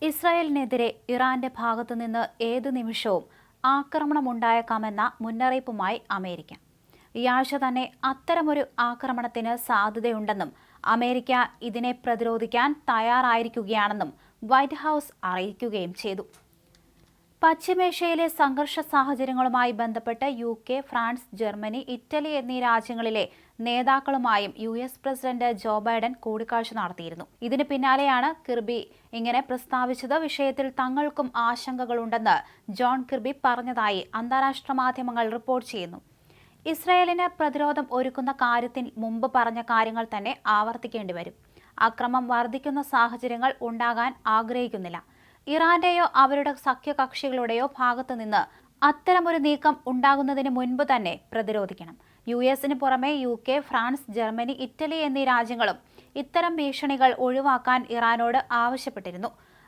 ഇസ്രായേലിനെതിരെ ഇറാന്റെ ഭാഗത്തുനിന്ന് ഏതു നിമിഷവും ആക്രമണമുണ്ടായേക്കാമെന്ന മുന്നറിയിപ്പുമായി അമേരിക്ക. ഈ ആഴ്ച തന്നെ അത്തരമൊരു ആക്രമണത്തിന് സാധ്യതയുണ്ടെന്നും അമേരിക്ക ഇതിനെ പ്രതിരോധിക്കാൻ തയ്യാറായിരിക്കുകയാണെന്നും വൈറ്റ് ഹൗസ് അറിയിക്കുകയും ചെയ്തു. പശ്ചിമേഷ്യയിലെ സംഘർഷ സാഹചര്യങ്ങളുമായി ബന്ധപ്പെട്ട് UK, ഫ്രാൻസ്, ജർമ്മനി, ഇറ്റലി എന്നീ രാജ്യങ്ങളിലെ നേതാക്കളുമായും US പ്രസിഡന്റ് ജോ ബൈഡൻ കൂടിക്കാഴ്ച നടത്തിയിരുന്നു. ഇതിന് പിന്നാലെയാണ് കിർബി ഇങ്ങനെ പ്രസ്താവിച്ചത്. വിഷയത്തിൽ തങ്ങൾക്കും ആശങ്കകളുണ്ടെന്ന് ജോൺ കിർബി പറഞ്ഞതായി അന്താരാഷ്ട്ര മാധ്യമങ്ങൾ റിപ്പോർട്ട് ചെയ്യുന്നു. ഇസ്രായേലിന് പ്രതിരോധം ഒരുക്കുന്ന കാര്യത്തിൽ മുമ്പ് പറഞ്ഞ കാര്യങ്ങൾ തന്നെ ആവർത്തിക്കേണ്ടി വരും. അക്രമം വർദ്ധിക്കുന്ന സാഹചര്യങ്ങൾ ഉണ്ടാകാൻ ആഗ്രഹിക്കുന്നില്ല. ഇറാന്റെയോ അവരുടെ സഖ്യകക്ഷികളുടെയോ ഭാഗത്തുനിന്ന് അത്തരമൊരു നീക്കം ഉണ്ടാകുന്നതിന് മുൻപ് തന്നെ പ്രതിരോധിക്കണം. US-ന് പുറമെ UK, ഫ്രാൻസ്, ജർമ്മനി, ഇറ്റലി എന്നീ രാജ്യങ്ങളും ഇത്തരം ഭീഷണികൾ ഒഴിവാക്കാൻ ഇറാനോട് ആവശ്യപ്പെട്ടിരുന്നു.